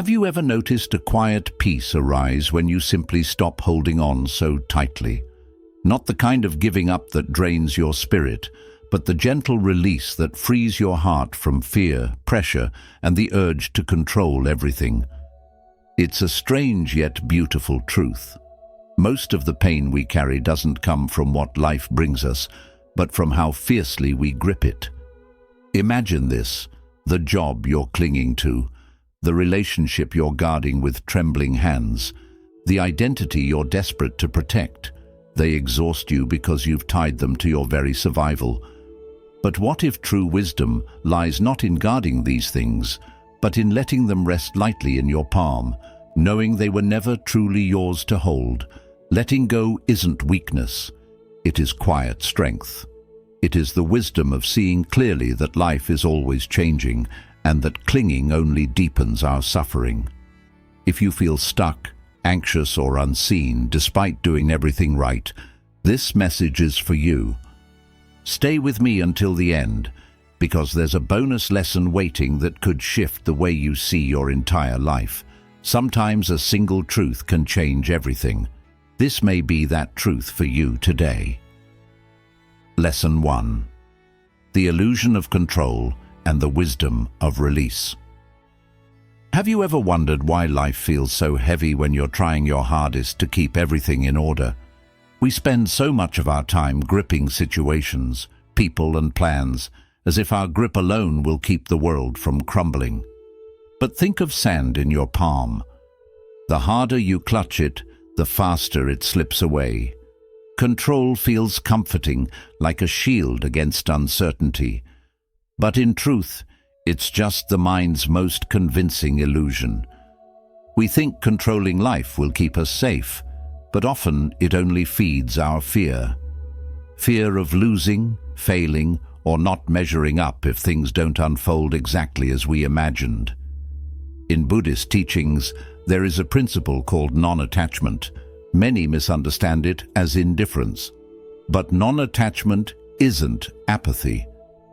Have you ever noticed a quiet peace arise when you simply stop holding on so tightly? Not the kind of giving up that drains your spirit, but the gentle release that frees your heart from fear, pressure, and the urge to control everything. It's a strange yet beautiful truth. Most of the pain we carry doesn't come from what life brings us, but from how fiercely we grip it. Imagine this: the job you're clinging to, the relationship you're guarding with trembling hands, the identity you're desperate to protect. They exhaust you because you've tied them to your very survival. But what if true wisdom lies not in guarding these things, but in letting them rest lightly in your palm, knowing they were never truly yours to hold? Letting go isn't weakness. It is quiet strength. It is the wisdom of seeing clearly that life is always changing, and that clinging only deepens our suffering. If you feel stuck, anxious, or unseen, despite doing everything right, this message is for you. Stay with me until the end, because there's a bonus lesson waiting that could shift the way you see your entire life. Sometimes a single truth can change everything. This may be that truth for you today. Lesson 1. The illusion of control and the wisdom of release. Have you ever wondered why life feels so heavy when you're trying your hardest to keep everything in order? We spend so much of our time gripping situations, people, and plans, as if our grip alone will keep the world from crumbling. But think of sand in your palm. The harder you clutch it, the faster it slips away. Control feels comforting, like a shield against uncertainty. But in truth, it's just the mind's most convincing illusion. We think controlling life will keep us safe, but often it only feeds our fear. Fear of losing, failing, or not measuring up if things don't unfold exactly as we imagined. In Buddhist teachings, there is a principle called non-attachment. Many misunderstand it as indifference. But non-attachment isn't apathy.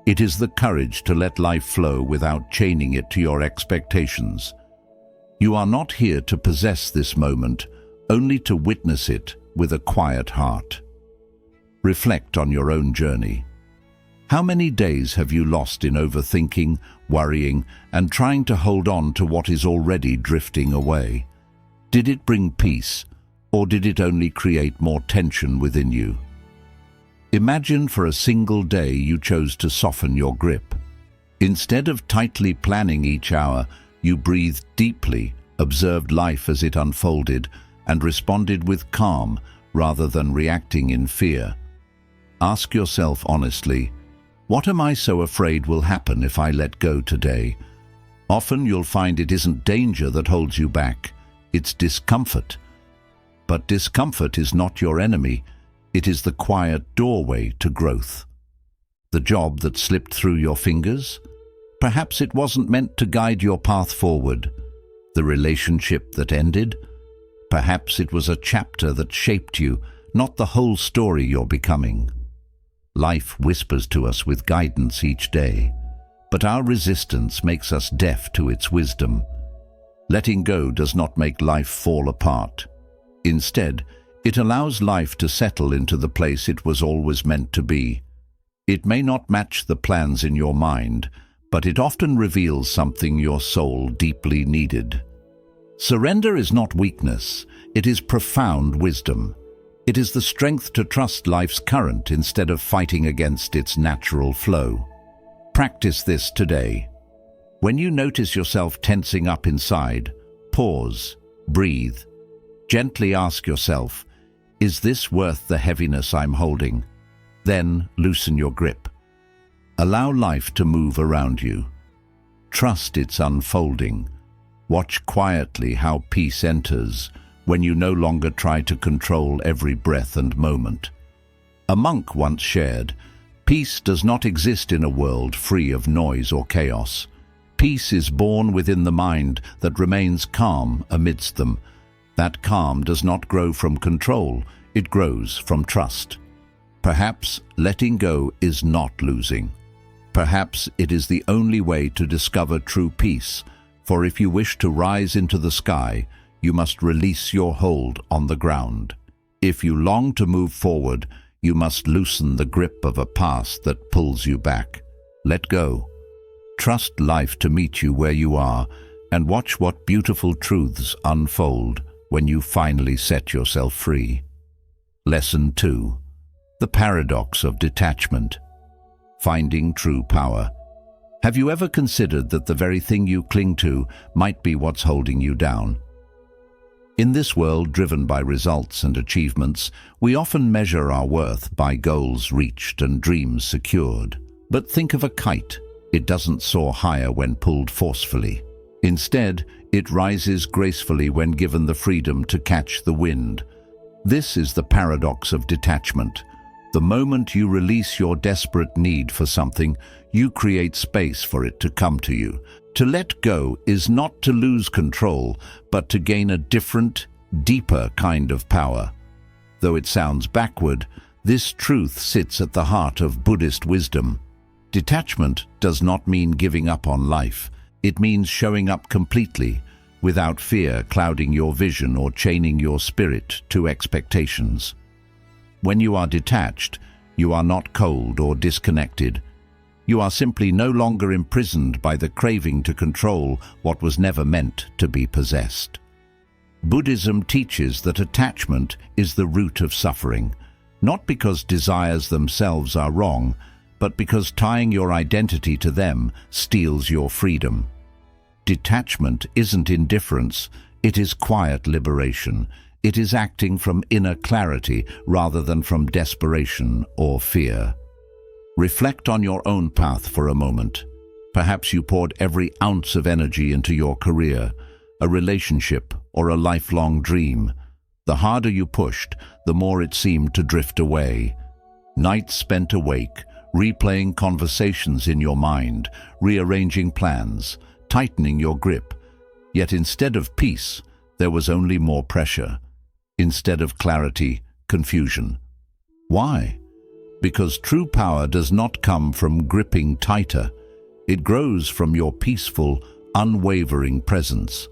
It is the courage to let life flow without chaining it to your expectations. You are not here to possess this moment, only to witness it with a quiet heart. Reflect on your own journey. How many days have you lost in overthinking, worrying, and trying to hold on to what is already drifting away? Did it bring peace, or did it only create more tension within you? Imagine for a single day you chose to soften your grip. Instead of tightly planning each hour, you breathed deeply, observed life as it unfolded, and responded with calm rather than reacting in fear. Ask yourself honestly, what am I so afraid will happen if I let go today? Often you'll find it isn't danger that holds you back, it's discomfort. But discomfort is not your enemy. It is the quiet doorway to growth. The job that slipped through your fingers? Perhaps it wasn't meant to guide your path forward. The relationship that ended? Perhaps it was a chapter that shaped you, not the whole story you're becoming. Life whispers to us with guidance each day, but our resistance makes us deaf to its wisdom. Letting go does not make life fall apart. Instead, it allows life to settle into the place it was always meant to be. It may not match the plans in your mind, but it often reveals something your soul deeply needed. Surrender is not weakness, it is profound wisdom. It is the strength to trust life's current instead of fighting against its natural flow. Practice this today. When you notice yourself tensing up inside, pause, breathe. Gently ask yourself, is this worth the heaviness I'm holding? Then loosen your grip. Allow life to move around you. Trust its unfolding. Watch quietly how peace enters when you no longer try to control every breath and moment. A monk once shared, peace does not exist in a world free of noise or chaos. Peace is born within the mind that remains calm amidst them. That calm does not grow from control, it grows from trust. Perhaps letting go is not losing. Perhaps it is the only way to discover true peace, For if you wish to rise into the sky, you must release your hold on the ground. If you long to move forward, you must loosen the grip of a past that pulls you back. Let go. Trust life to meet you where you are, and watch what beautiful truths unfold when you finally set yourself free. Lesson 2. The paradox of detachment. Finding true power. Have you ever considered that the very thing you cling to might be what's holding you down? In this world driven by results and achievements, we often measure our worth by goals reached and dreams secured. But think of a kite. It doesn't soar higher when pulled forcefully. Instead, it rises gracefully when given the freedom to catch the wind. This is the paradox of detachment. The moment you release your desperate need for something, you create space for it to come to you. To let go is not to lose control, but to gain a different, deeper kind of power. Though it sounds backward, this truth sits at the heart of Buddhist wisdom. Detachment does not mean giving up on life. It means showing up completely, without fear clouding your vision or chaining your spirit to expectations. When you are detached, you are not cold or disconnected. You are simply no longer imprisoned by the craving to control what was never meant to be possessed. Buddhism teaches that attachment is the root of suffering, not because desires themselves are wrong, but because tying your identity to them steals your freedom. Detachment isn't indifference, it is quiet liberation. It is acting from inner clarity rather than from desperation or fear. Reflect on your own path for a moment. Perhaps you poured every ounce of energy into your career, a relationship, or a lifelong dream. The harder you pushed, the more it seemed to drift away. Nights spent awake, replaying conversations in your mind, rearranging plans, tightening your grip. Yet instead of peace, there was only more pressure. Instead of clarity, confusion. Why? Because true power does not come from gripping tighter. It grows from your peaceful, unwavering presence.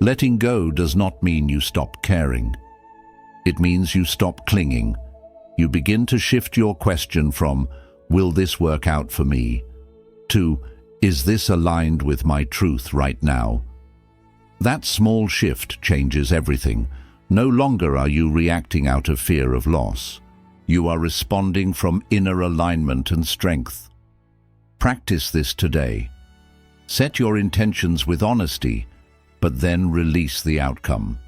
Letting go does not mean you stop caring. It means you stop clinging. You begin to shift your question from, "Will this work out for me?" to, "Is this aligned with my truth right now?" That small shift changes everything. No longer are you reacting out of fear of loss. You are responding from inner alignment and strength. Practice this today. Set your intentions with honesty, but then release the outcome.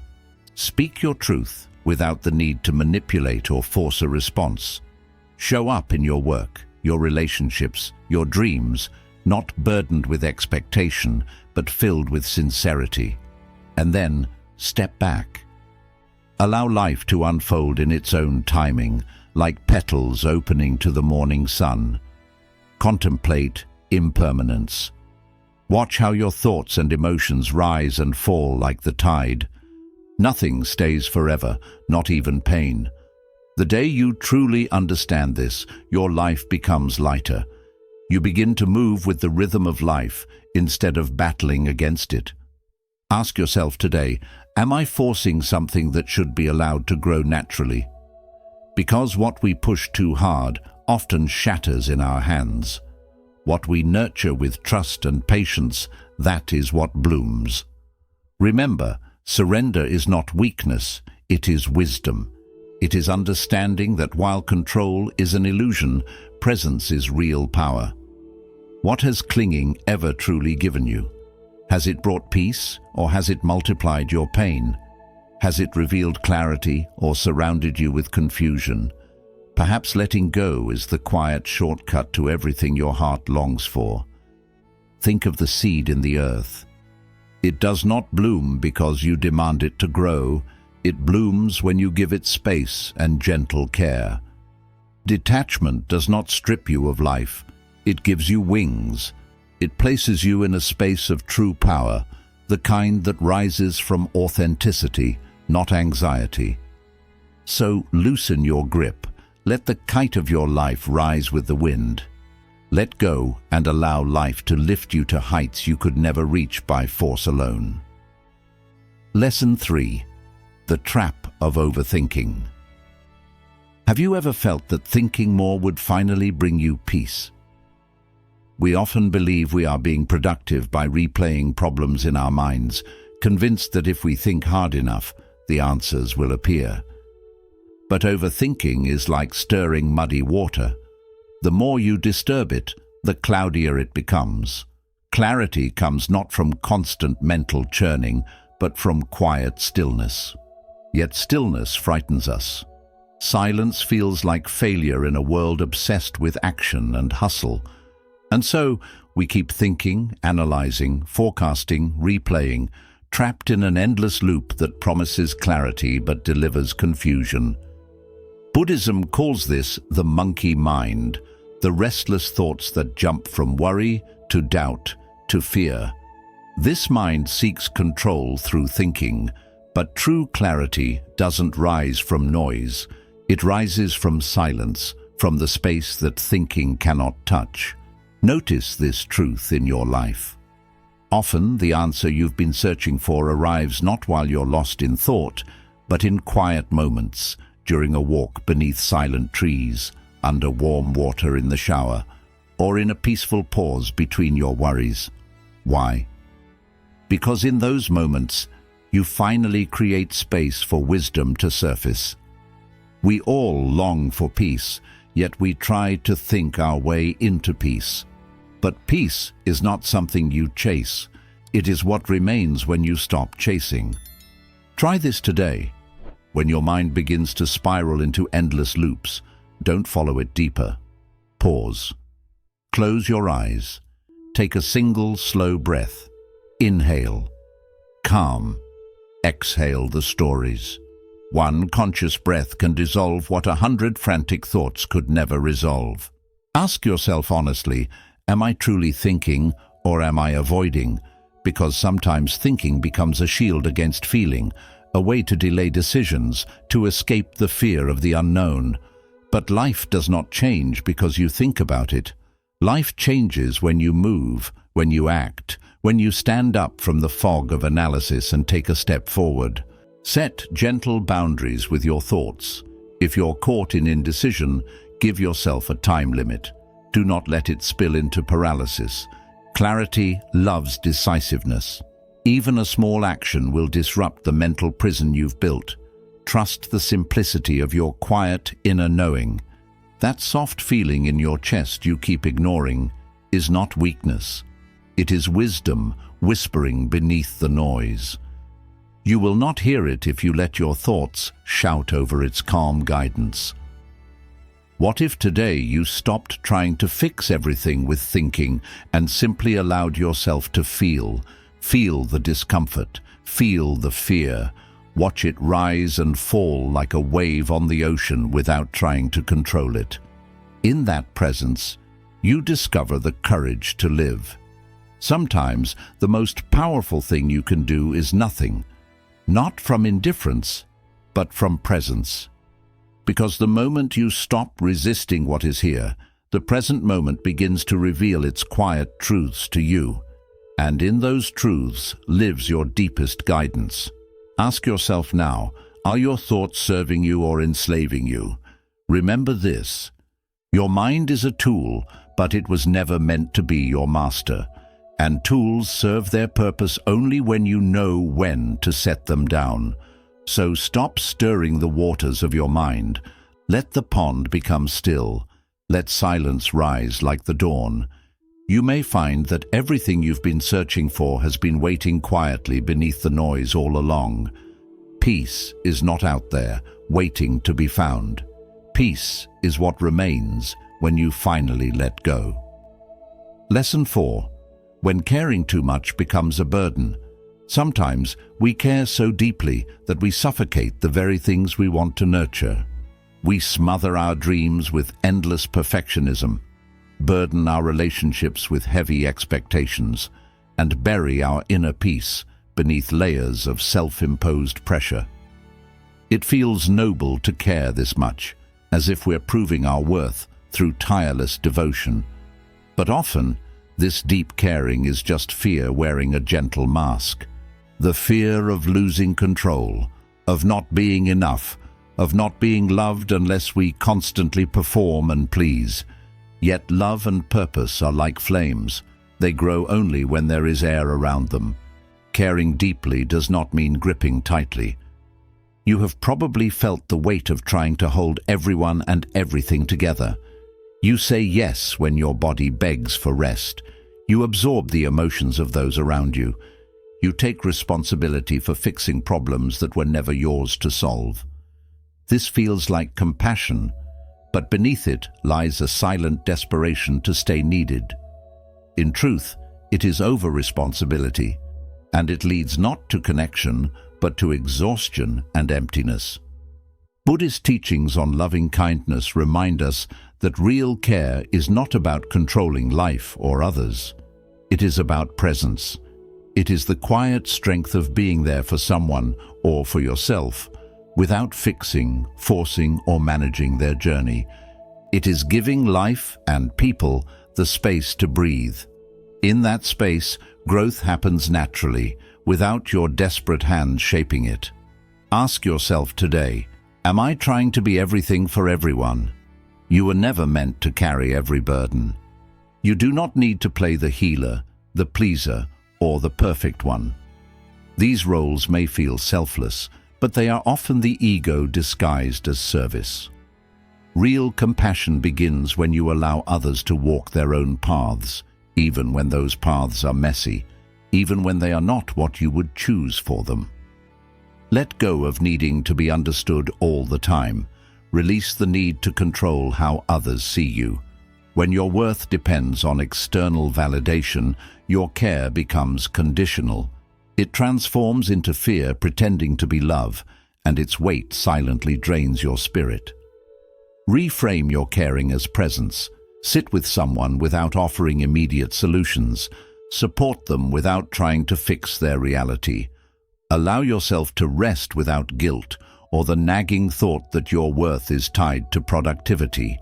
Speak your truth without the need to manipulate or force a response. Show up in your work, your relationships, your dreams, not burdened with expectation, but filled with sincerity. And then, step back. Allow life to unfold in its own timing, like petals opening to the morning sun. Contemplate impermanence. Watch how your thoughts and emotions rise and fall like the tide. Nothing stays forever, not even pain. The day you truly understand this, your life becomes lighter. You begin to move with the rhythm of life instead of battling against it. Ask yourself today, am I forcing something that should be allowed to grow naturally? Because what we push too hard often shatters in our hands. What we nurture with trust and patience, that is what blooms. Remember, surrender is not weakness, it is wisdom. It is understanding that while control is an illusion, presence is real power. What has clinging ever truly given you? Has it brought peace, or has it multiplied your pain? Has it revealed clarity, or surrounded you with confusion? Perhaps letting go is the quiet shortcut to everything your heart longs for. Think of the seed in the earth. It does not bloom because you demand it to grow. It blooms when you give it space and gentle care. Detachment does not strip you of life. It gives you wings. It places you in a space of true power, the kind that rises from authenticity, not anxiety. So loosen your grip. Let the kite of your life rise with the wind. Let go and allow life to lift you to heights you could never reach by force alone. Lesson 3. The Trap of Overthinking. Have you ever felt that thinking more would finally bring you peace? We often believe we are being productive by replaying problems in our minds, convinced that if we think hard enough, the answers will appear. But overthinking is like stirring muddy water. The more you disturb it, the cloudier it becomes. Clarity comes not from constant mental churning, but from quiet stillness. Yet stillness frightens us. Silence feels like failure in a world obsessed with action and hustle. And so we keep thinking, analyzing, forecasting, replaying, trapped in an endless loop that promises clarity but delivers confusion. Buddhism calls this the monkey mind, the restless thoughts that jump from worry to doubt to fear. This mind seeks control through thinking, but true clarity doesn't rise from noise. It rises from silence, from the space that thinking cannot touch. Notice this truth in your life. Often the answer you've been searching for arrives not while you're lost in thought, but in quiet moments, during a walk beneath silent trees, under warm water in the shower, or in a peaceful pause between your worries. Why? Because in those moments, you finally create space for wisdom to surface. We all long for peace, yet we try to think our way into peace. But peace is not something you chase. It is what remains when you stop chasing. Try this today. When your mind begins to spiral into endless loops, don't follow it deeper. Pause. Close your eyes. Take a single slow breath. Inhale. Calm. Exhale the stories. One conscious breath can dissolve what 100 frantic thoughts could never resolve. Ask yourself honestly, am I truly thinking or am I avoiding? Because sometimes thinking becomes a shield against feeling, a way to delay decisions, to escape the fear of the unknown. But life does not change because you think about it. Life changes when you move, when you act, when you stand up from the fog of analysis and take a step forward. Set gentle boundaries with your thoughts. If you're caught in indecision, give yourself a time limit. Do not let it spill into paralysis. Clarity loves decisiveness. Even a small action will disrupt the mental prison you've built. Trust the simplicity of your quiet inner knowing. That soft feeling in your chest you keep ignoring is not weakness. It is wisdom whispering beneath the noise. You will not hear it if you let your thoughts shout over its calm guidance. What if today you stopped trying to fix everything with thinking and simply allowed yourself to feel the discomfort, feel the fear, watch it rise and fall like a wave on the ocean without trying to control it? In that presence, you discover the courage to live. Sometimes the most powerful thing you can do is nothing, not from indifference, but from presence. Because the moment you stop resisting what is here, the present moment begins to reveal its quiet truths to you. And in those truths lives your deepest guidance. Ask yourself now, are your thoughts serving you or enslaving you? Remember this: your mind is a tool, but it was never meant to be your master. And tools serve their purpose only when you know when to set them down. So stop stirring the waters of your mind. Let the pond become still. Let silence rise like the dawn. You may find that everything you've been searching for has been waiting quietly beneath the noise all along. Peace is not out there, waiting to be found. Peace is what remains when you finally let go. Lesson 4. When caring too much becomes a burden. Sometimes we care so deeply that we suffocate the very things we want to nurture. We smother our dreams with endless perfectionism, burden our relationships with heavy expectations, and bury our inner peace beneath layers of self-imposed pressure. It feels noble to care this much, as if we're proving our worth through tireless devotion. But often, this deep caring is just fear wearing a gentle mask. The fear of losing control, of not being enough, of not being loved unless we constantly perform and please. Yet love and purpose are like flames. They grow only when there is air around them. Caring deeply does not mean gripping tightly. You have probably felt the weight of trying to hold everyone and everything together. You say yes when your body begs for rest. You absorb the emotions of those around you. You take responsibility for fixing problems that were never yours to solve. This feels like compassion, but beneath it lies a silent desperation to stay needed. In truth, it is over-responsibility, and it leads not to connection, but to exhaustion and emptiness. Buddhist teachings on loving kindness remind us that real care is not about controlling life or others. It is about presence. It is the quiet strength of being there for someone or for yourself, without fixing, forcing, or managing their journey. It is giving life and people the space to breathe. In that space, growth happens naturally, without your desperate hands shaping it. Ask yourself today, am I trying to be everything for everyone? You were never meant to carry every burden. You do not need to play the healer, the pleaser, or the perfect one. These roles may feel selfless, but they are often the ego disguised as service. Real compassion begins when you allow others to walk their own paths, even when those paths are messy, even when they are not what you would choose for them. Let go of needing to be understood all the time. Release the need to control how others see you. When your worth depends on external validation, your care becomes conditional. It transforms into fear pretending to be love, and its weight silently drains your spirit. Reframe your caring as presence. Sit with someone without offering immediate solutions. Support them without trying to fix their reality. Allow yourself to rest without guilt or the nagging thought that your worth is tied to productivity.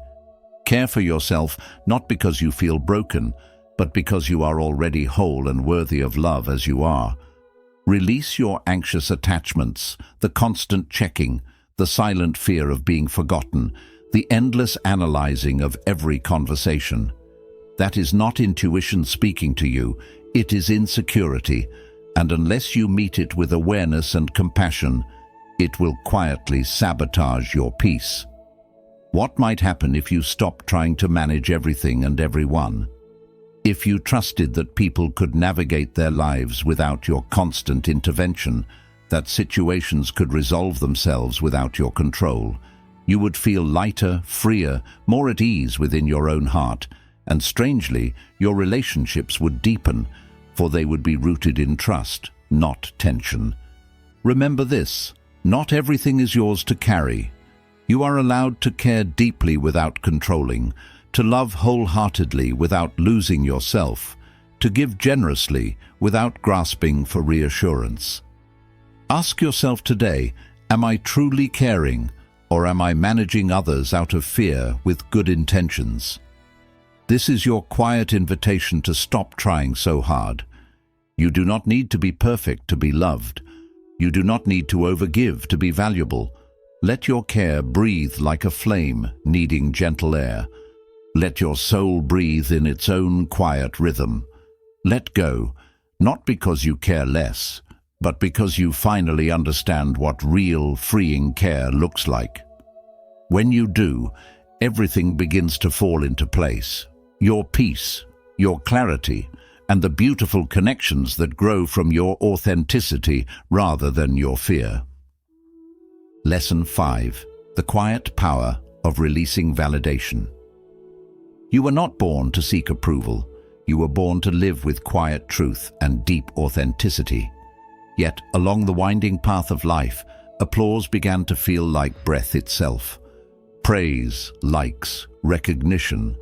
Care for yourself not because you feel broken, but because you are already whole and worthy of love as you are. Release your anxious attachments, the constant checking, the silent fear of being forgotten, the endless analyzing of every conversation. That is not intuition speaking to you, it is insecurity, and unless you meet it with awareness and compassion, it will quietly sabotage your peace. What might happen if you stopped trying to manage everything and everyone? If you trusted that people could navigate their lives without your constant intervention, that situations could resolve themselves without your control, you would feel lighter, freer, more at ease within your own heart, and strangely, your relationships would deepen, for they would be rooted in trust, not tension. Remember this, not everything is yours to carry. You are allowed to care deeply without controlling, to love wholeheartedly without losing yourself, to give generously without grasping for reassurance. Ask yourself today, am I truly caring, or am I managing others out of fear with good intentions? This is your quiet invitation to stop trying so hard. You do not need to be perfect to be loved. You do not need to overgive to be valuable. Let your care breathe like a flame needing gentle air. Let your soul breathe in its own quiet rhythm. Let go, not because you care less, but because you finally understand what real, freeing care looks like. When you do, everything begins to fall into place. Your peace, your clarity, and the beautiful connections that grow from your authenticity rather than your fear. Lesson 5. The quiet power of releasing validation. You were not born to seek approval. You were born to live with quiet truth and deep authenticity. Yet, along the winding path of life, applause began to feel like breath itself. Praise, likes, recognition,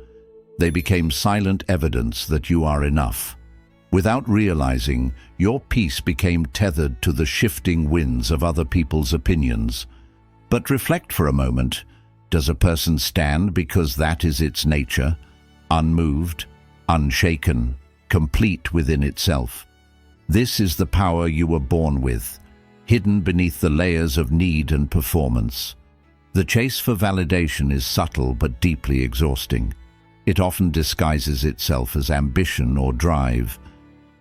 they became silent evidence that you are enough. Without realizing, your peace became tethered to the shifting winds of other people's opinions. But reflect for a moment. Does a person stand because that is its nature, unmoved, unshaken, complete within itself. This is the power you were born with, hidden beneath the layers of need and performance. The chase for validation is subtle but deeply exhausting. It often disguises itself as ambition or drive.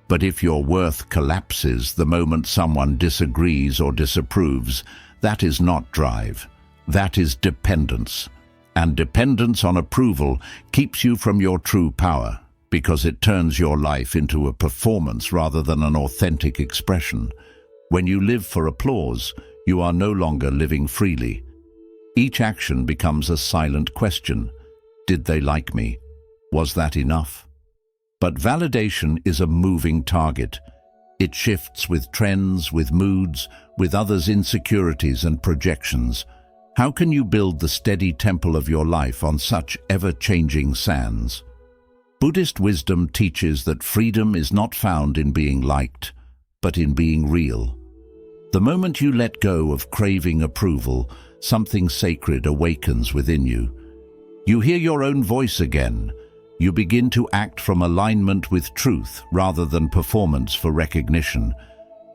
But if your worth collapses the moment someone disagrees or disapproves, that is not drive. That is dependence. And dependence on approval keeps you from your true power, because it turns your life into a performance rather than an authentic expression. When you live for applause, you are no longer living freely. Each action becomes a silent question. Did they like me? Was that enough? But validation is a moving target. It shifts with trends, with moods, with others' insecurities and projections. How can you build the steady temple of your life on such ever-changing sands? Buddhist wisdom teaches that freedom is not found in being liked, but in being real. The moment you let go of craving approval, something sacred awakens within you. You hear your own voice again. You begin to act from alignment with truth rather than performance for recognition.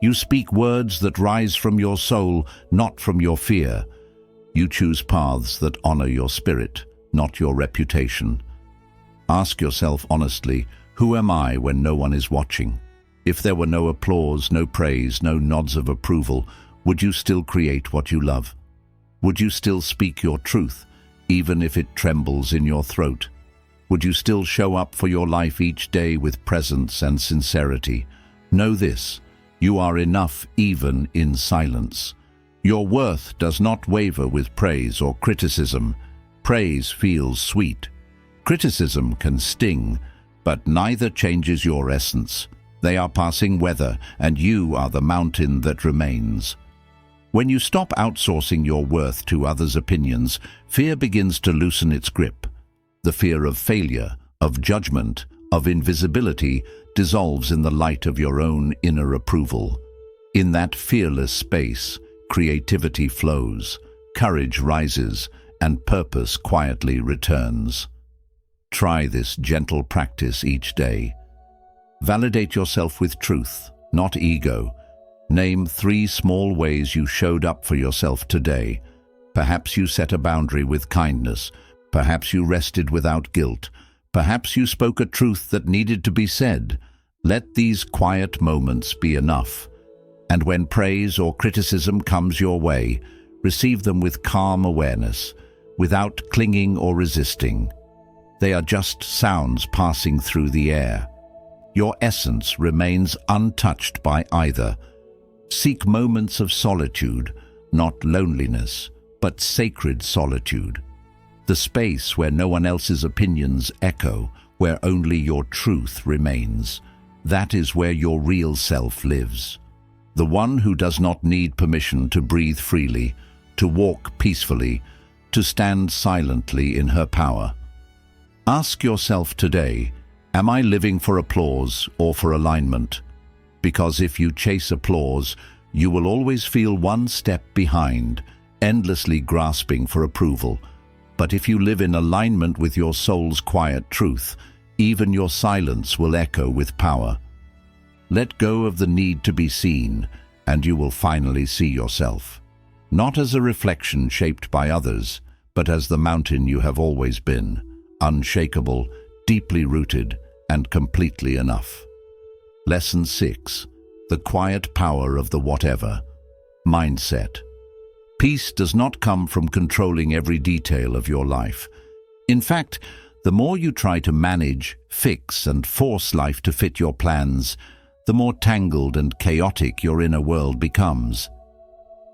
You speak words that rise from your soul, not from your fear. You choose paths that honor your spirit, not your reputation. Ask yourself honestly, who am I when no one is watching? If there were no applause, no praise, no nods of approval, would you still create what you love? Would you still speak your truth, even if it trembles in your throat? Would you still show up for your life each day with presence and sincerity? Know this, you are enough even in silence. Your worth does not waver with praise or criticism. Praise feels sweet. Criticism can sting, but neither changes your essence. They are passing weather, and you are the mountain that remains. When you stop outsourcing your worth to others' opinions, fear begins to loosen its grip. The fear of failure, of judgment, of invisibility dissolves in the light of your own inner approval. In that fearless space, creativity flows, courage rises, and purpose quietly returns. Try this gentle practice each day. Validate yourself with truth, not ego. Name 3 small ways you showed up for yourself today. Perhaps you set a boundary with kindness. Perhaps you rested without guilt. Perhaps you spoke a truth that needed to be said. Let these quiet moments be enough. And when praise or criticism comes your way, receive them with calm awareness, without clinging or resisting. They are just sounds passing through the air. Your essence remains untouched by either. Seek moments of solitude, not loneliness, but sacred solitude. The space where no one else's opinions echo, where only your truth remains. That is where your real self lives. The one who does not need permission to breathe freely, to walk peacefully, to stand silently in her power. Ask yourself today, am I living for applause or for alignment? Because if you chase applause, you will always feel one step behind, endlessly grasping for approval. But if you live in alignment with your soul's quiet truth, even your silence will echo with power. Let go of the need to be seen, and you will finally see yourself. Not as a reflection shaped by others, but as the mountain you have always been, unshakable, deeply rooted, and completely enough. Lesson 6. The quiet power of the whatever. Mindset. Peace does not come from controlling every detail of your life. In fact, the more you try to manage, fix, and force life to fit your plans, the more tangled and chaotic your inner world becomes.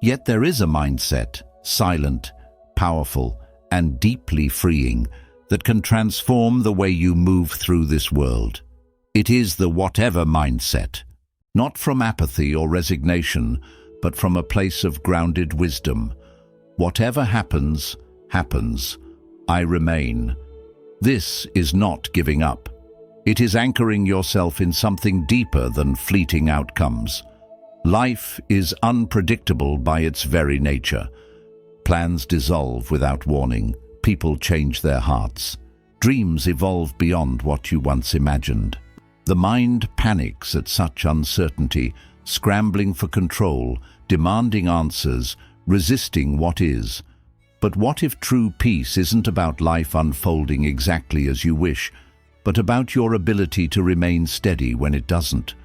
Yet there is a mindset, silent, powerful, and deeply freeing, that can transform the way you move through this world. It is the whatever mindset, not from apathy or resignation, but from a place of grounded wisdom. Whatever happens, happens. I remain. This is not giving up. It is anchoring yourself in something deeper than fleeting outcomes. Life is unpredictable by its very nature. Plans dissolve without warning. People change their hearts. Dreams evolve beyond what you once imagined. The mind panics at such uncertainty, scrambling for control, demanding answers, resisting what is. But what if true peace isn't about life unfolding exactly as you wish, but about your ability to remain steady when it doesn't?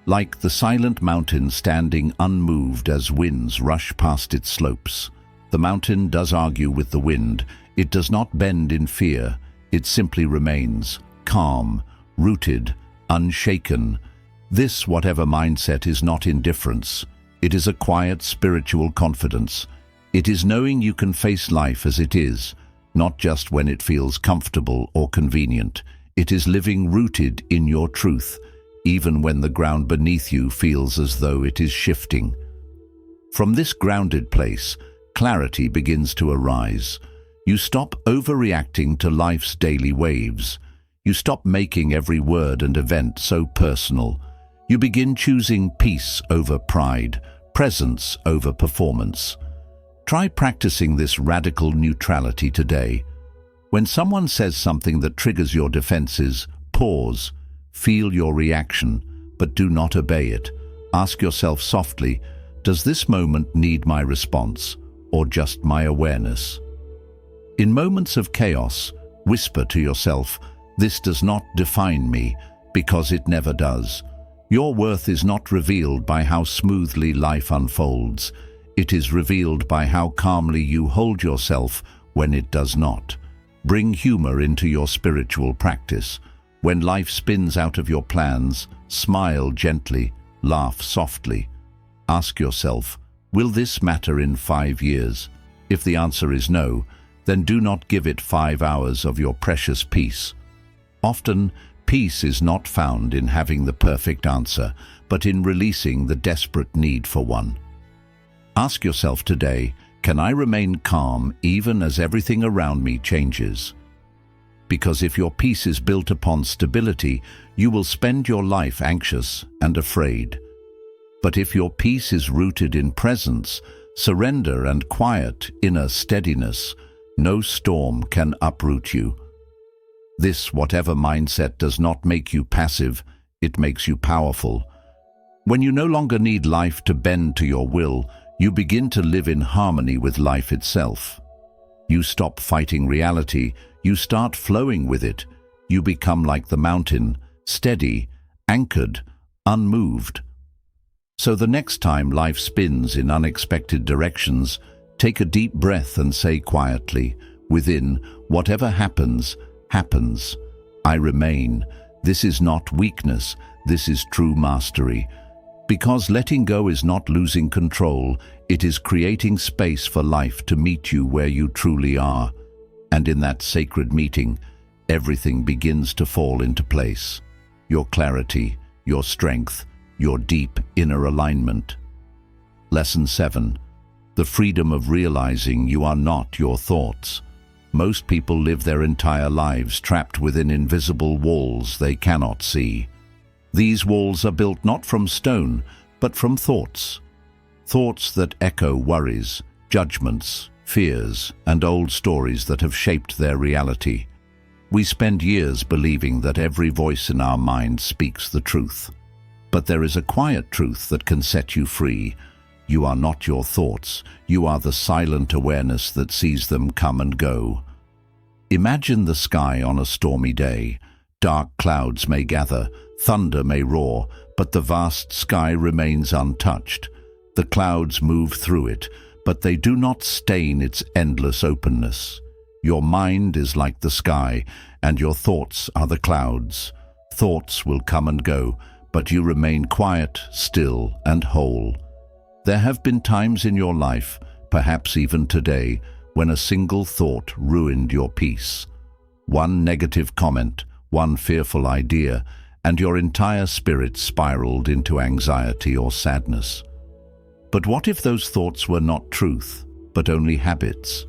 Like the silent mountain standing unmoved as winds rush past its slopes. The mountain does argue with the wind. It does not bend in fear. It simply remains, calm, rooted, unshaken. This, whatever mindset, is not indifference. It is a quiet spiritual confidence. It is knowing you can face life as it is, not just when it feels comfortable or convenient. It is living rooted in your truth, even when the ground beneath you feels as though it is shifting. From this grounded place, clarity begins to arise. You stop overreacting to life's daily waves. You stop making every word and event so personal. You begin choosing peace over pride, presence over performance. Try practicing this radical neutrality today. When someone says something that triggers your defenses, pause, feel your reaction, but do not obey it. Ask yourself softly, does this moment need my response, or just my awareness? In moments of chaos, whisper to yourself, this does not define me, because it never does. Your worth is not revealed by how smoothly life unfolds. It is revealed by how calmly you hold yourself when it does not. Bring humor into your spiritual practice. When life spins out of your plans, smile gently, laugh softly. Ask yourself, will this matter in 5 years? If the answer is no, then do not give it 5 hours of your precious peace. Often, peace is not found in having the perfect answer, but in releasing the desperate need for one. Ask yourself today, can I remain calm even as everything around me changes? Because if your peace is built upon stability, you will spend your life anxious and afraid. But if your peace is rooted in presence, surrender and quiet inner steadiness, no storm can uproot you. This, whatever mindset, does not make you passive, it makes you powerful. When you no longer need life to bend to your will, you begin to live in harmony with life itself. You stop fighting reality, you start flowing with it. You become like the mountain, steady, anchored, unmoved. So the next time life spins in unexpected directions, take a deep breath and say quietly, within, whatever happens, happens. I remain. This is not weakness, this is true mastery. Because letting go is not losing control, it is creating space for life to meet you where you truly are. And in that sacred meeting, everything begins to fall into place. Your clarity, your strength, your deep inner alignment. Lesson 7. The freedom of realizing you are not your thoughts. Most people live their entire lives trapped within invisible walls they cannot see. These walls are built not from stone, but from thoughts. Thoughts that echo worries, judgments, fears, and old stories that have shaped their reality. We spend years believing that every voice in our mind speaks the truth. But there is a quiet truth that can set you free. You are not your thoughts. You are the silent awareness that sees them come and go. Imagine the sky on a stormy day. Dark clouds may gather, thunder may roar, but the vast sky remains untouched. The clouds move through it, but they do not stain its endless openness. Your mind is like the sky, and your thoughts are the clouds. Thoughts will come and go, but you remain quiet, still, and whole. There have been times in your life, perhaps even today, when a single thought ruined your peace. One negative comment, one fearful idea, and your entire spirit spiraled into anxiety or sadness. But what if those thoughts were not truth, but only habits?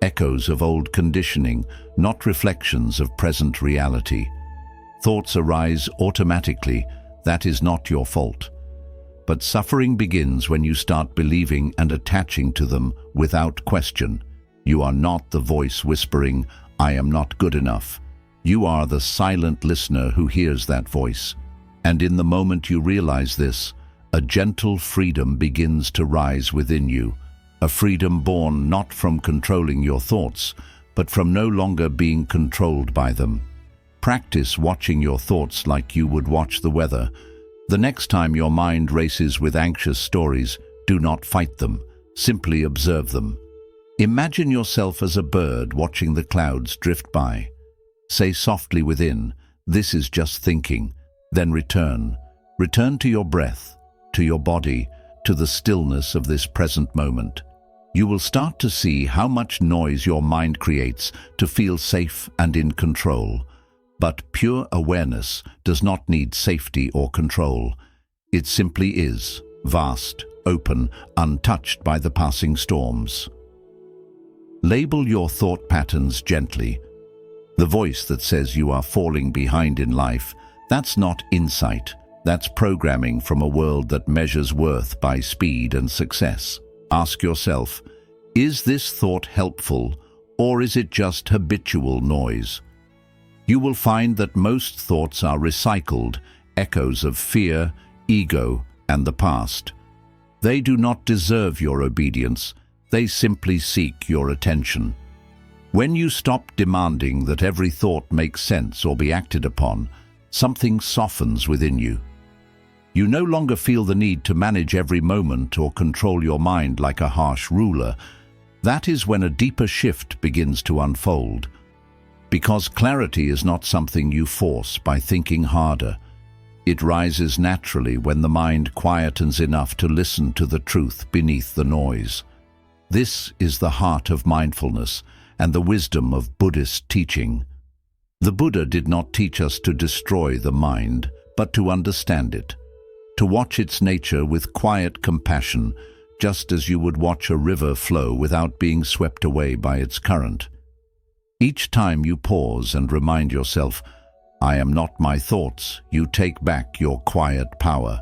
Echoes of old conditioning, not reflections of present reality. Thoughts arise automatically. That is not your fault. But suffering begins when you start believing and attaching to them without question. You are not the voice whispering, I am not good enough. You are the silent listener who hears that voice. And in the moment you realize this, a gentle freedom begins to rise within you, a freedom born not from controlling your thoughts, but from no longer being controlled by them. Practice watching your thoughts like you would watch the weather. The next time your mind races with anxious stories, do not fight them, simply observe them. Imagine yourself as a bird watching the clouds drift by. Say softly within, "This is just thinking." Then return. Return to your breath, to your body, to the stillness of this present moment. You will start to see how much noise your mind creates to feel safe and in control. But pure awareness does not need safety or control. It simply is, vast, open, untouched by the passing storms. Label your thought patterns gently. The voice that says you are falling behind in life, that's not insight. That's programming from a world that measures worth by speed and success. Ask yourself, is this thought helpful, or is it just habitual noise? You will find that most thoughts are recycled, echoes of fear, ego, and the past. They do not deserve your obedience. They simply seek your attention. When you stop demanding that every thought make sense or be acted upon, something softens within you. You no longer feel the need to manage every moment or control your mind like a harsh ruler. That is when a deeper shift begins to unfold. Because clarity is not something you force by thinking harder. It rises naturally when the mind quietens enough to listen to the truth beneath the noise. This is the heart of mindfulness and the wisdom of Buddhist teaching. The Buddha did not teach us to destroy the mind, but to understand it, to watch its nature with quiet compassion, just as you would watch a river flow without being swept away by its current. Each time you pause and remind yourself, "I am not my thoughts," you take back your quiet power.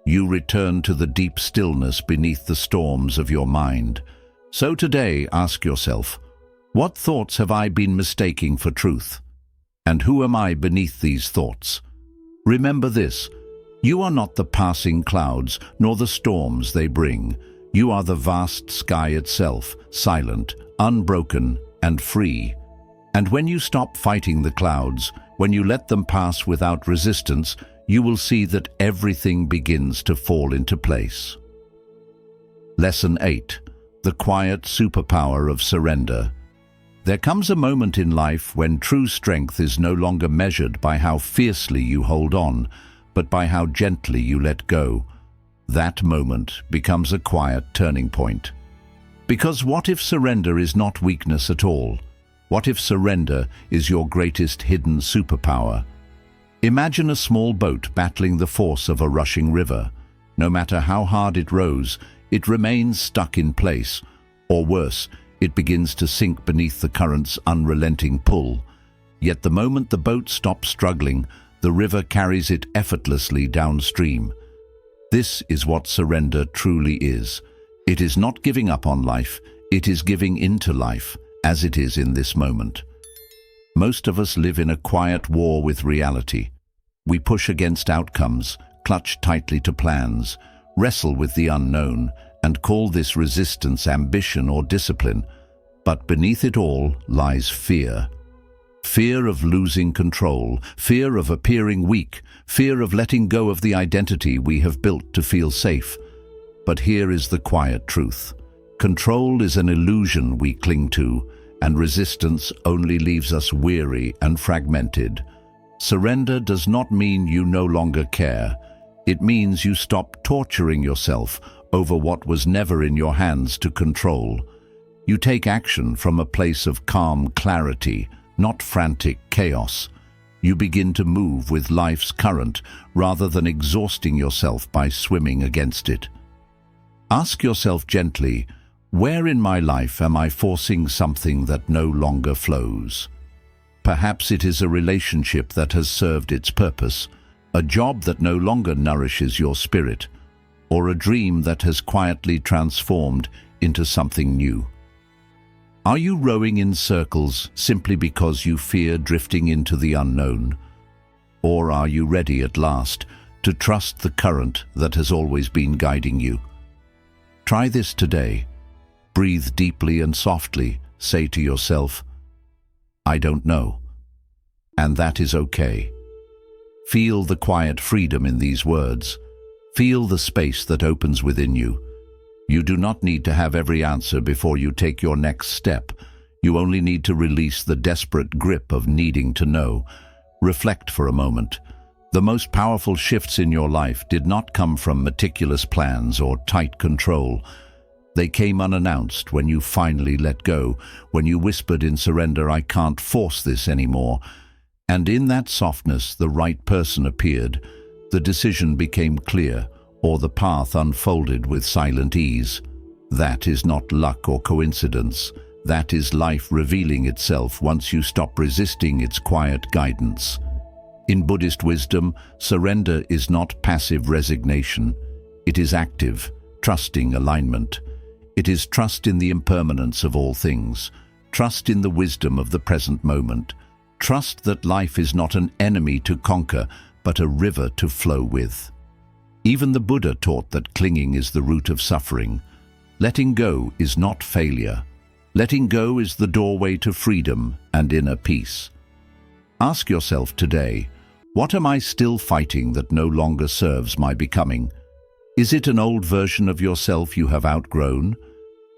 You return to the deep stillness beneath the storms of your mind. So today, ask yourself, what thoughts have I been mistaking for truth? And who am I beneath these thoughts? Remember this, you are not the passing clouds, nor the storms they bring. You are the vast sky itself, silent, unbroken, and free. And when you stop fighting the clouds, when you let them pass without resistance, you will see that everything begins to fall into place. Lesson 8. The quiet superpower of surrender. There comes a moment in life when true strength is no longer measured by how fiercely you hold on, but by how gently you let go. That moment becomes a quiet turning point. Because what if surrender is not weakness at all? What if surrender is your greatest hidden superpower? Imagine a small boat battling the force of a rushing river. No matter how hard it rows, it remains stuck in place, or worse, it begins to sink beneath the current's unrelenting pull. Yet the moment the boat stops struggling, the river carries it effortlessly downstream. This is what surrender truly is. It is not giving up on life, it is giving into life, as it is in this moment. Most of us live in a quiet war with reality. We push against outcomes, clutch tightly to plans, wrestle with the unknown, and call this resistance ambition or discipline. But beneath it all lies fear. Fear of losing control, fear of appearing weak, fear of letting go of the identity we have built to feel safe. But here is the quiet truth. Control is an illusion we cling to, and resistance only leaves us weary and fragmented. Surrender does not mean you no longer care. It means you stop torturing yourself over what was never in your hands to control. You take action from a place of calm clarity, not frantic chaos. You begin to move with life's current rather than exhausting yourself by swimming against it. Ask yourself gently, where in my life am I forcing something that no longer flows? Perhaps it is a relationship that has served its purpose, a job that no longer nourishes your spirit, or a dream that has quietly transformed into something new. Are you rowing in circles simply because you fear drifting into the unknown? Or are you ready at last to trust the current that has always been guiding you? Try this today. Breathe deeply and softly. Say to yourself, "I don't know." And that is okay. Feel the quiet freedom in these words. Feel the space that opens within you. You do not need to have every answer before you take your next step. You only need to release the desperate grip of needing to know. Reflect for a moment. The most powerful shifts in your life did not come from meticulous plans or tight control. They came unannounced when you finally let go, when you whispered in surrender, "I can't force this anymore." And in that softness, the right person appeared. The decision became clear, or the path unfolded with silent ease. That is not luck or coincidence. That is life revealing itself once you stop resisting its quiet guidance. In Buddhist wisdom, surrender is not passive resignation. It is active, trusting alignment. It is trust in the impermanence of all things, trust in the wisdom of the present moment, trust that life is not an enemy to conquer, but a river to flow with. Even the Buddha taught that clinging is the root of suffering. Letting go is not failure. Letting go is the doorway to freedom and inner peace. Ask yourself today, what am I still fighting that no longer serves my becoming? Is it an old version of yourself you have outgrown?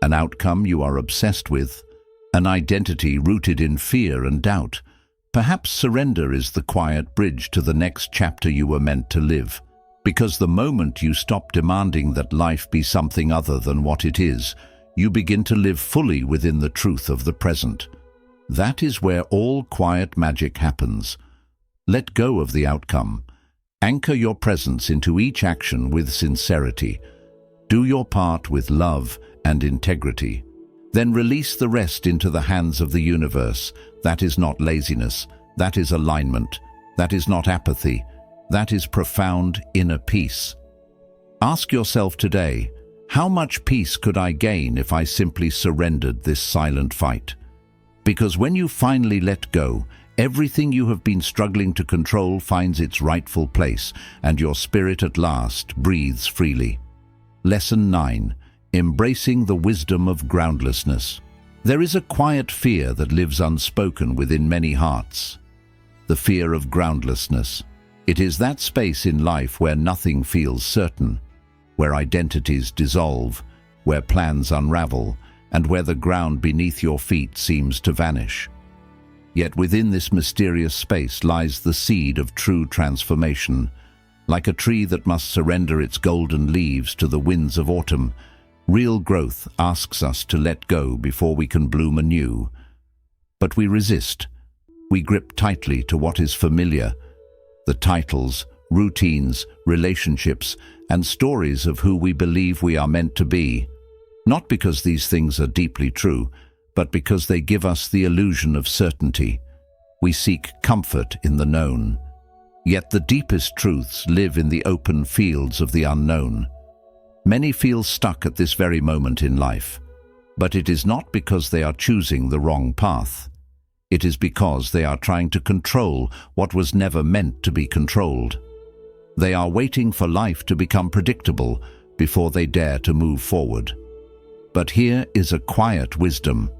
An outcome you are obsessed with? An identity rooted in fear and doubt? Perhaps surrender is the quiet bridge to the next chapter you were meant to live. Because the moment you stop demanding that life be something other than what it is, you begin to live fully within the truth of the present. That is where all quiet magic happens. Let go of the outcome. Anchor your presence into each action with sincerity. Do your part with love and integrity. Then release the rest into the hands of the universe. That is not laziness. That is alignment. That is not apathy. That is profound inner peace. Ask yourself today, how much peace could I gain if I simply surrendered this silent fight? Because when you finally let go, everything you have been struggling to control finds its rightful place, and your spirit at last breathes freely. Lesson 9. Embracing the wisdom of groundlessness. There is a quiet fear that lives unspoken within many hearts. The fear of groundlessness. It is that space in life where nothing feels certain, where identities dissolve, where plans unravel, and where the ground beneath your feet seems to vanish. Yet within this mysterious space lies the seed of true transformation. Like a tree that must surrender its golden leaves to the winds of autumn, real growth asks us to let go before we can bloom anew. But we resist. We grip tightly to what is familiar, the titles, routines, relationships, and stories of who we believe we are meant to be. Not because these things are deeply true, but because they give us the illusion of certainty. We seek comfort in the known. Yet the deepest truths live in the open fields of the unknown. Many feel stuck at this very moment in life, but it is not because they are choosing the wrong path. It is because they are trying to control what was never meant to be controlled. They are waiting for life to become predictable before they dare to move forward. But here is a quiet wisdom.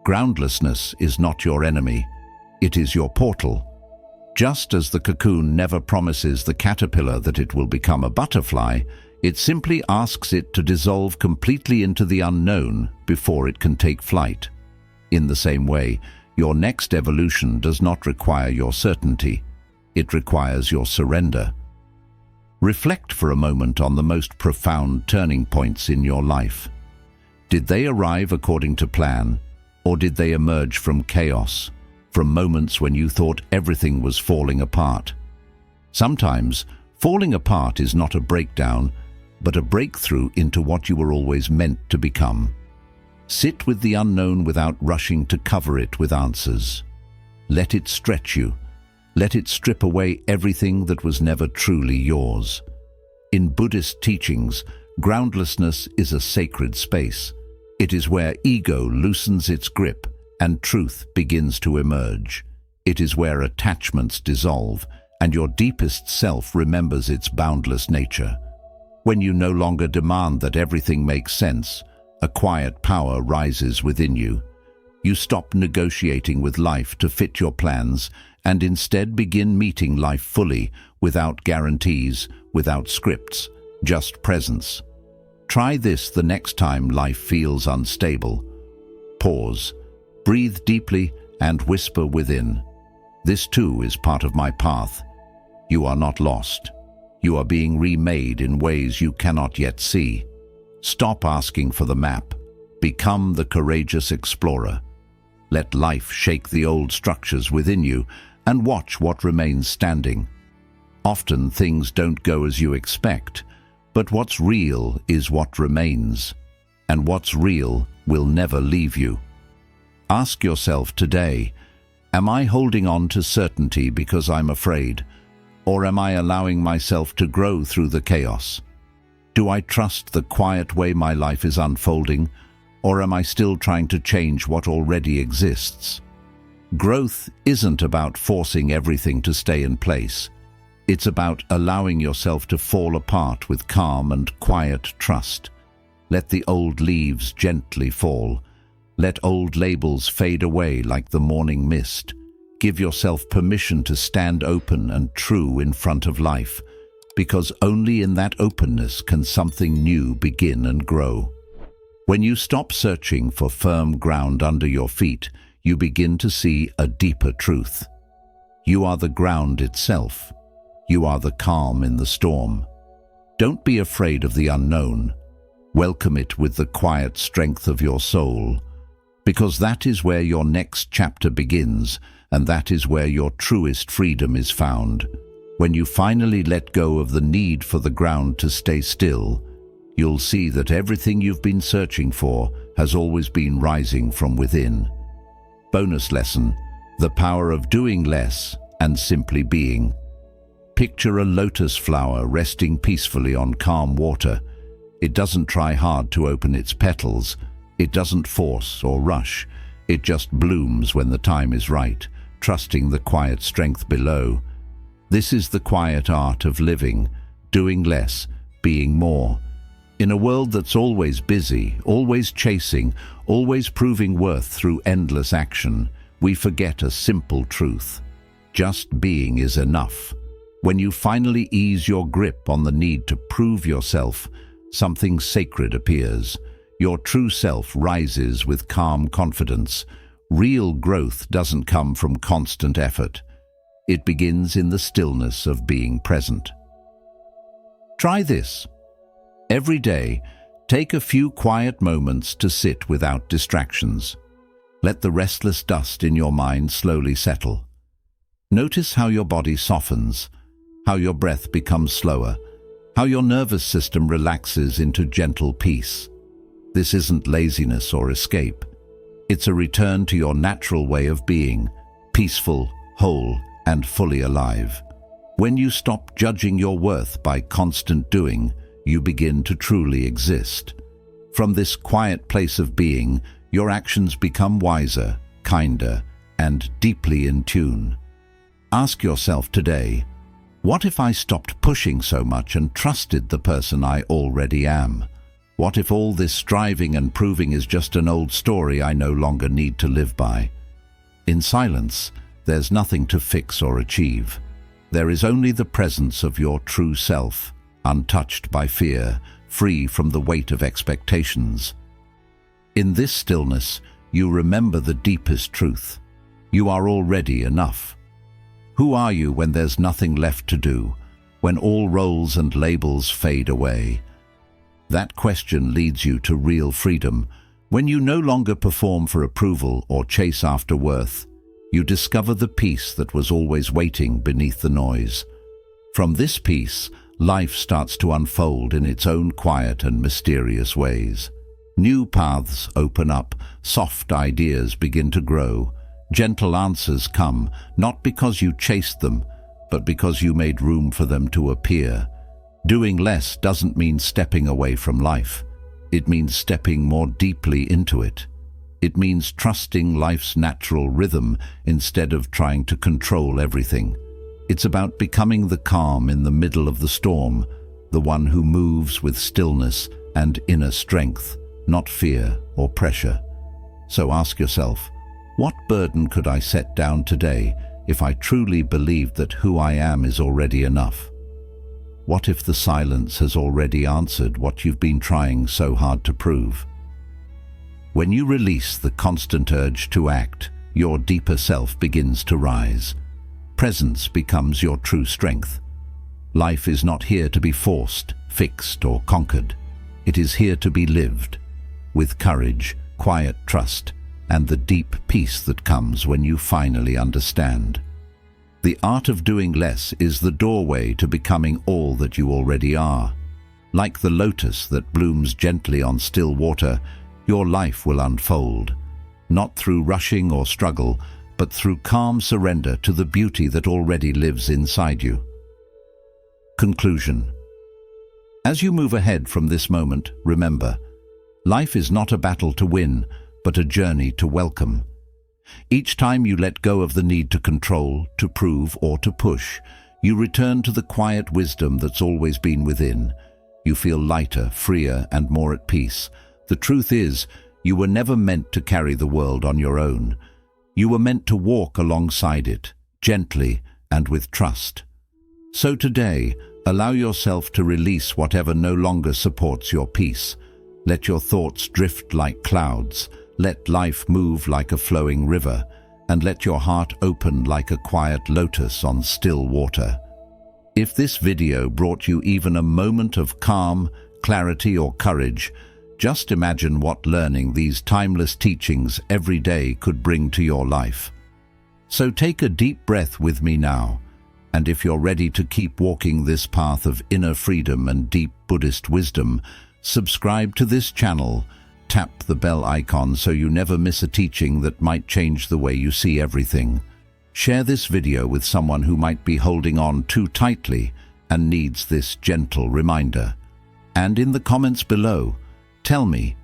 Groundlessness is not your enemy. It is your portal. Just as the cocoon never promises the caterpillar that it will become a butterfly, it simply asks it to dissolve completely into the unknown before it can take flight. In the same way, your next evolution does not require your certainty. It requires your surrender. Reflect for a moment on the most profound turning points in your life. Did they arrive according to plan, or did they emerge from chaos, from moments when you thought everything was falling apart? Sometimes, falling apart is not a breakdown, but a breakthrough into what you were always meant to become. Sit with the unknown without rushing to cover it with answers. Let it stretch you. Let it strip away everything that was never truly yours. In Buddhist teachings, groundlessness is a sacred space. It is where ego loosens its grip and truth begins to emerge. It is where attachments dissolve and your deepest self remembers its boundless nature. When you no longer demand that everything makes sense, a quiet power rises within you. You stop negotiating with life to fit your plans and instead begin meeting life fully, without guarantees, without scripts, just presence. Try this the next time life feels unstable. Pause, breathe deeply, and whisper within. This too is part of my path. You are not lost. You are being remade in ways you cannot yet see. Stop asking for the map. Become the courageous explorer. Let life shake the old structures within you and watch what remains standing. Often things don't go as you expect, but what's real is what remains. And what's real will never leave you. Ask yourself today, am I holding on to certainty because I'm afraid? Or am I allowing myself to grow through the chaos? Do I trust the quiet way my life is unfolding, or am I still trying to change what already exists? Growth isn't about forcing everything to stay in place. It's about allowing yourself to fall apart with calm and quiet trust. Let the old leaves gently fall. Let old labels fade away like the morning mist. Give yourself permission to stand open and true in front of life, because only in that openness can something new begin and grow. When you stop searching for firm ground under your feet, you begin to see a deeper truth. You are the ground itself. You are the calm in the storm. Don't be afraid of the unknown. Welcome it with the quiet strength of your soul, because that is where your next chapter begins, and that is where your truest freedom is found. When you finally let go of the need for the ground to stay still, you'll see that everything you've been searching for has always been rising from within. Bonus lesson: the power of doing less and simply being. Picture a lotus flower resting peacefully on calm water. It doesn't try hard to open its petals. It doesn't force or rush. It just blooms when the time is right, trusting the quiet strength below. This is the quiet art of living, doing less, being more. In a world that's always busy, always chasing, always proving worth through endless action, we forget a simple truth. Just being is enough. When you finally ease your grip on the need to prove yourself, something sacred appears. Your true self rises with calm confidence. Real growth doesn't come from constant effort. It begins in the stillness of being present. Try this. Every day, take a few quiet moments to sit without distractions. Let the restless dust in your mind slowly settle. Notice how your body softens, how your breath becomes slower, how your nervous system relaxes into gentle peace. This isn't laziness or escape. It's a return to your natural way of being, peaceful, whole, and fully alive. When you stop judging your worth by constant doing, you begin to truly exist. From this quiet place of being, your actions become wiser, kinder, and deeply in tune. Ask yourself today, what if I stopped pushing so much and trusted the person I already am? What if all this striving and proving is just an old story I no longer need to live by? In silence, there's nothing to fix or achieve. There is only the presence of your true self, untouched by fear, free from the weight of expectations. In this stillness, you remember the deepest truth. You are already enough. Who are you when there's nothing left to do, when all roles and labels fade away? That question leads you to real freedom. When you no longer perform for approval or chase after worth, you discover the peace that was always waiting beneath the noise. From this peace, life starts to unfold in its own quiet and mysterious ways. New paths open up, soft ideas begin to grow, gentle answers come, not because you chased them, but because you made room for them to appear. Doing less doesn't mean stepping away from life. It means stepping more deeply into it. It means trusting life's natural rhythm instead of trying to control everything. It's about becoming the calm in the middle of the storm, the one who moves with stillness and inner strength, not fear or pressure. So ask yourself, what burden could I set down today if I truly believed that who I am is already enough? What if the silence has already answered what you've been trying so hard to prove? When you release the constant urge to act, your deeper self begins to rise. Presence becomes your true strength. Life is not here to be forced, fixed, or conquered. It is here to be lived, with courage, quiet trust, and the deep peace that comes when you finally understand. The art of doing less is the doorway to becoming all that you already are. Like the lotus that blooms gently on still water, your life will unfold, not through rushing or struggle, but through calm surrender to the beauty that already lives inside you. Conclusion. As you move ahead from this moment, remember, life is not a battle to win, but a journey to welcome. Each time you let go of the need to control, to prove, or to push, you return to the quiet wisdom that's always been within. You feel lighter, freer, and more at peace. The truth is, you were never meant to carry the world on your own. You were meant to walk alongside it, gently and with trust. So today, allow yourself to release whatever no longer supports your peace. Let your thoughts drift like clouds. Let life move like a flowing river, and let your heart open like a quiet lotus on still water. If this video brought you even a moment of calm, clarity, or courage, just imagine what learning these timeless teachings every day could bring to your life. So take a deep breath with me now, and if you're ready to keep walking this path of inner freedom and deep Buddhist wisdom, subscribe to this channel. Tap the bell icon so you never miss a teaching that might change the way you see everything. Share this video with someone who might be holding on too tightly and needs this gentle reminder. And in the comments below, tell me,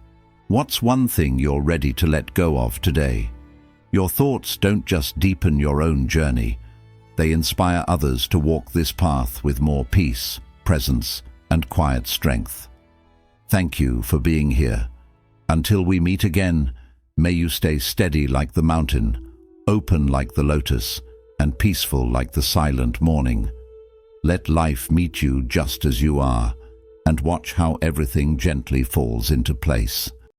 what's one thing you're ready to let go of today? Your thoughts don't just deepen your own journey, they inspire others to walk this path with more peace, presence, and quiet strength. Thank you for being here. Until we meet again, may you stay steady like the mountain, open like the lotus, and peaceful like the silent morning. Let life meet you just as you are, and watch how everything gently falls into place.